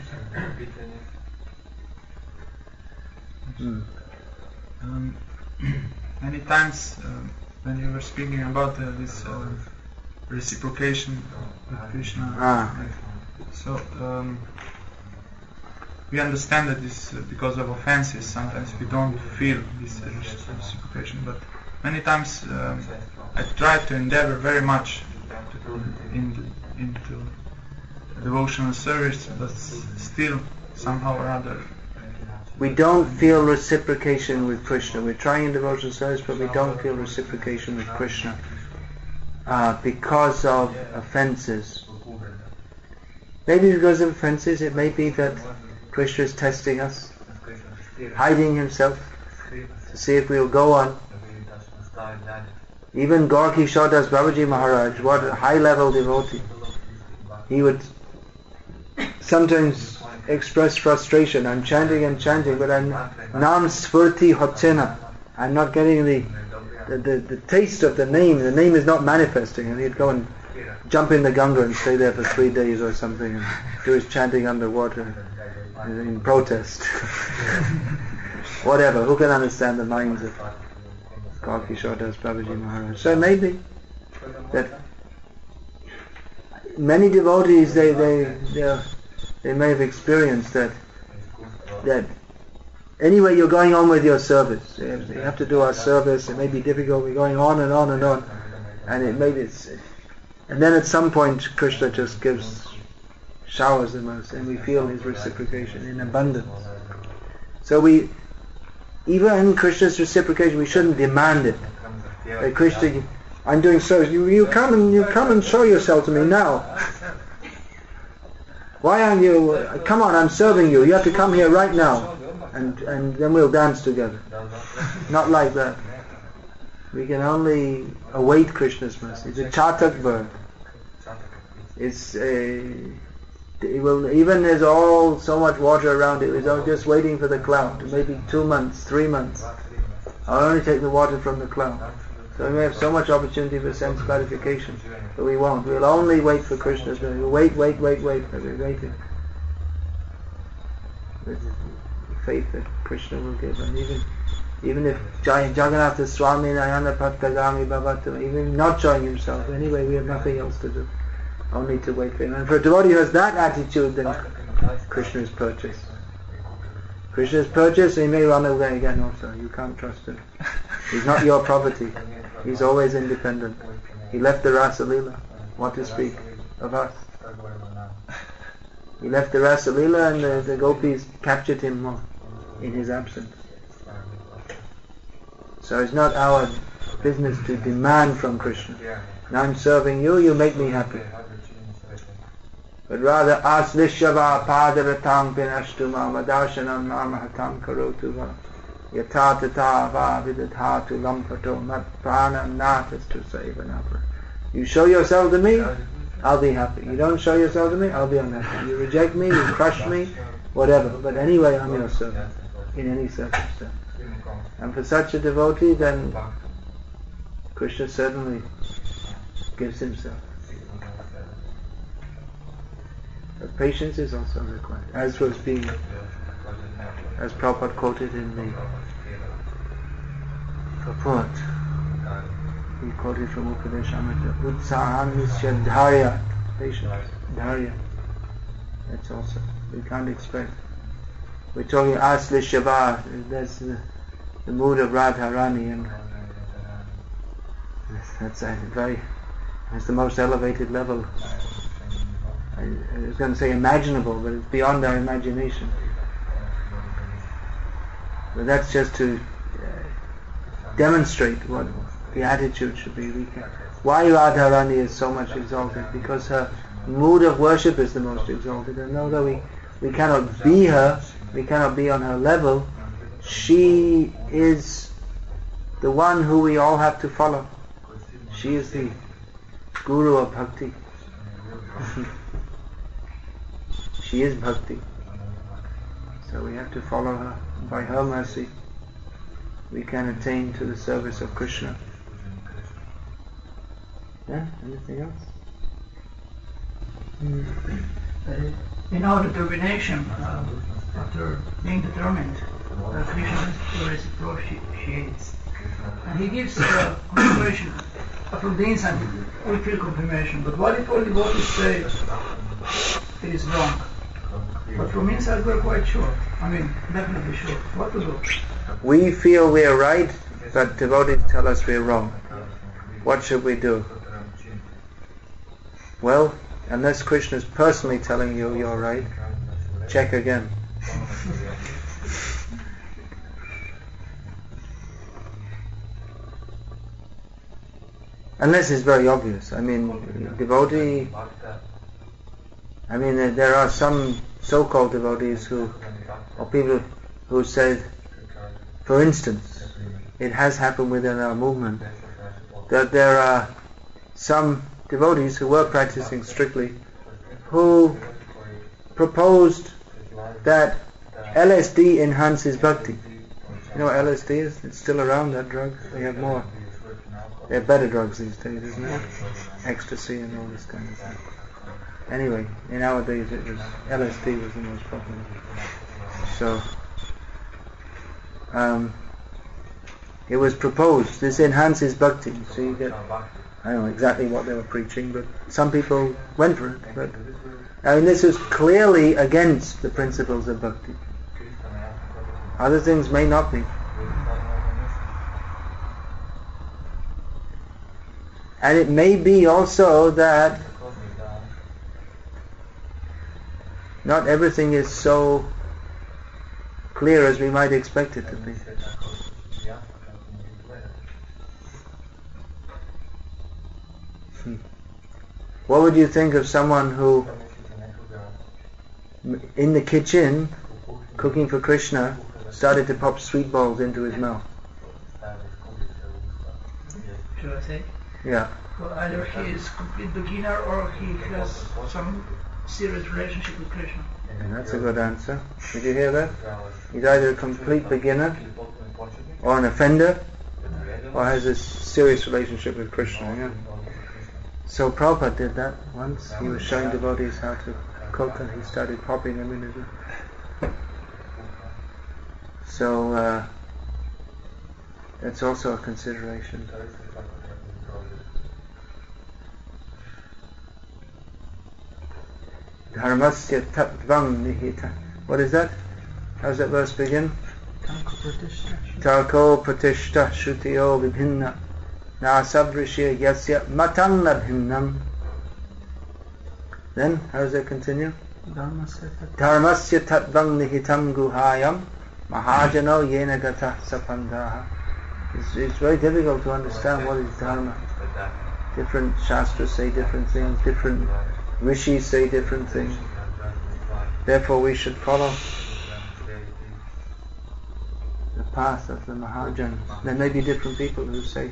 Many times when you were speaking about this reciprocation with Krishna, so we understand that this because of offenses sometimes we don't feel this reciprocation, but many times I try to endeavor very much into devotional service, but still somehow or other we don't feel reciprocation with Krishna. We're trying in devotional service, but we don't feel reciprocation with Krishna because of offenses. Maybe because of offenses, it may be that Krishna is testing us, hiding himself to see if we'll go on. Even Gorky Shodas Babaji Maharaj, what a high-level devotee, he would sometimes express frustration. I'm chanting and chanting, but I'm Nam Spurti Hotsena. I'm not getting the taste of the name. The name is not manifesting. And he'd go and jump in the Ganga and stay there for 3 days or something and do his chanting underwater in protest. Whatever. Who can understand the minds of Gorky Shodas Babaji Maharaj? So maybe that many devotees they may have experienced that anyway you're going on with your service. You have to do our service. It may be difficult. We're going on and on and on, and and then at some point Krishna just showers them us, and we feel his reciprocation in abundance. So even in Krishna's reciprocation, we shouldn't demand it. Like Krishna, I'm doing service. You come and show yourself to me now. Why aren't you? Come on, I'm serving you. You have to come here right now, and then we'll dance together. Not like that. We can only await Krishna's mercy. It's a chatak bird. Even there's all so much water around it. It's just waiting for the cloud. Maybe 2 months, 3 months. I'll only take the water from the cloud. So we have so much opportunity for sense gratification, but we won't. We'll only wait for Krishna's mercy. We'll wait. We're waiting. With faith that Krishna will give. And even if Jagannatha Swami Nayana Pattagami Bhavatu, even not showing himself, anyway we have nothing else to do. Only to wait for him. And for a devotee who has that attitude, then Krishna is purchased. Krishna is purchased, he may run away again also. You can't trust him. He's not your property. He's always independent. He left the Rasa Leela. What to speak of us? He left the Rasa Leela and the gopis captured him more in his absence. So it's not our business to demand from Krishna. Now I'm serving you, you make me happy. But rather, aslishava padaratang pinashtuma madashanam namahatam karotuva yatatata vidadhatu lampato mat pranam natastu savanapra. You show yourself to me, I'll be happy. You don't show yourself to me, I'll be unhappy. You reject me, you crush me, whatever. But anyway, I'm your servant in any circumstance. And for such a devotee, then Krishna certainly gives himself. But patience is also required, as Prabhupada quoted in the purport. He quoted from Upadeshamrita, Utsahan nisya dharya, patience, dharya. That's also, we can't expect. We're talking Aslishava, that's the mood of Radharani, and that's the most elevated level. I was going to say imaginable, but it's beyond our imagination. But that's just to demonstrate what the attitude should be. Why Radharani is so much exalted? Because her mood of worship is the most exalted. And although we cannot be her, we cannot be on her level, she is the one who we all have to follow. She is the guru of bhakti. She is bhakti. So we have to follow her. By her mercy, we can attain to the service of Krishna. Yeah? Anything else? In our determination, after being determined, Krishna reciprocates. And he gives confirmation. From the inside, we feel confirmation. But what if all devotees say it is wrong? But from inside we're quite sure. I mean, definitely sure. What to do? We feel we are right, but devotees tell us we are wrong. What should we do? Well, unless Krishna is personally telling you you're right, check again. Unless it's very obvious. I mean, devotee... I mean, there are some so-called devotees or people who say, for instance, it has happened within our movement, that there are some devotees who were practicing strictly, who proposed that LSD enhances bhakti. You know what LSD is? It's still around, that drug. They have more. They have better drugs these days, isn't it? Ecstasy and all this kind of thing. Anyway, in our days LSD was the most popular. So, it was proposed, this enhances bhakti. So you get, I don't know exactly what they were preaching, but some people went for it. But I mean, this is clearly against the principles of bhakti. Other things may not be. And it may be also that not everything is so clear as we might expect it to be. What would you think of someone who, in the kitchen, cooking for Krishna, started to pop sweet balls into his mouth? Should I say? Yeah. Well, either he is complete beginner or he has some serious relationship with Krishna. And that's a good answer. Did you hear that? He's either a complete beginner or an offender or has a serious relationship with Krishna. Yeah. So Prabhupada did that once. He was showing devotees how to cook and he started popping them in his mouth. So that's also a consideration. Dharmasya tattvam nihita. What is that? How does that verse begin? Tarko pratishta shutiyo vibhinna na sabrishya yasya matam labhinnam. Then, how does that continue? Dharmasya tattvam nihitam guhayam mahajano yena gata sapandaha It's very difficult to understand what is Dharma. Different Shastras say different things, different Rishis say different things. Therefore we should follow the path of the Mahajans. There may be different people who say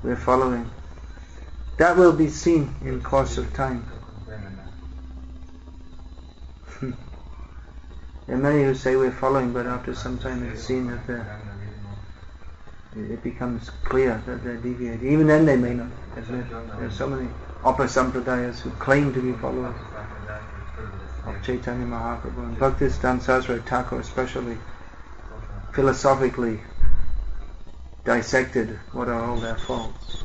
we're following. That will be seen in course of time. There are many who say we're following, but after some time it's seen that it becomes clear that they're deviating. Even then they may not admit. There are so many Upasampradayas who claim to be followers of Chaitanya Mahaprabhu. And Bhaktisiddhanta Saraswati Thakur especially philosophically dissected what are all their faults,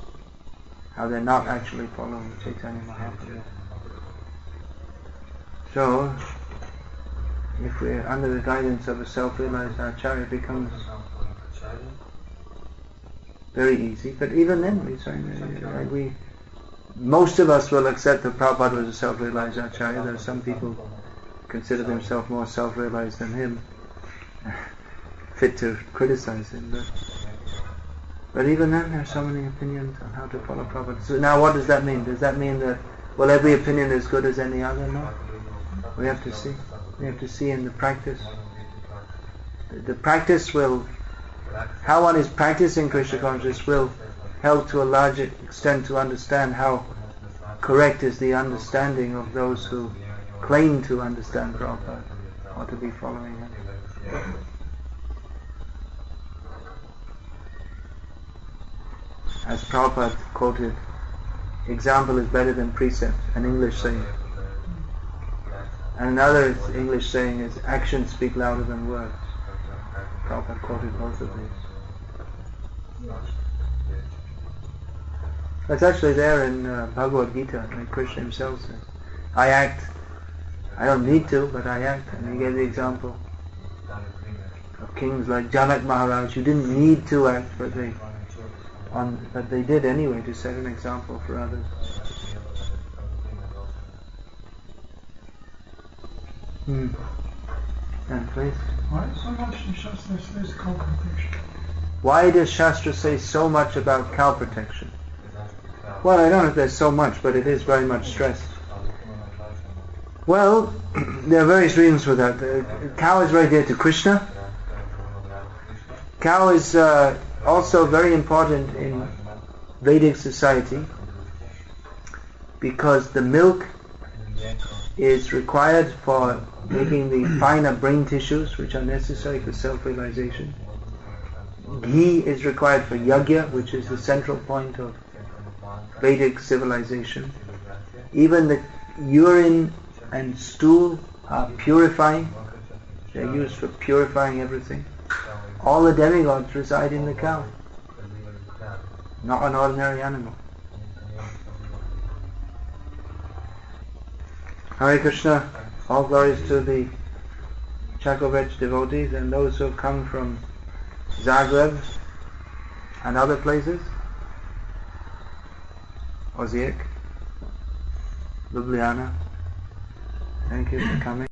how they're not actually following Chaitanya Mahaprabhu. So, if we're under the guidance of a self-realized Acharya, it becomes very easy. But even then, most of us will accept that Prabhupada was a self-realized Acharya. There are some people who consider themselves more self-realized than him, fit to criticize him. But even then, there are so many opinions on how to follow Prabhupada. So now, what does that mean? Does that mean that, well, every opinion is good as any other? No. We have to see. We have to see in the practice. The practice will, how one is practicing Krishna consciousness will help to a large extent to understand how correct is the understanding of those who claim to understand Prabhupada or to be following him. As Prabhupada quoted, example is better than precept, an English saying. And another English saying is, actions speak louder than words. Prabhupada quoted both of these. That's actually there in Bhagavad-gita, like Krishna himself says. I act. I don't need to, but I act. And he gave the example of kings like Janak Maharaj, who didn't need to act, but they did anyway to set an example for others. And please. Why so much in Shastra says cow protection? Why does Shastra say so much about cow protection? Well, I don't know if there's so much, but it is very much stressed. Well, there are various reasons for that. The cow is very dear to Krishna. Cow is also very important in Vedic society because the milk is required for making the finer brain tissues which are necessary for self-realization. Ghee is required for yajna, which is the central point of Vedic civilization. Even the urine and stool are purifying. They're used for purifying everything. All the demigods reside in the cow, not an ordinary animal. Hare Krishna, all glories to the Cakovec devotees and those who have come from Zagreb and other places. Osijek, Ljubljana. Thank you for coming.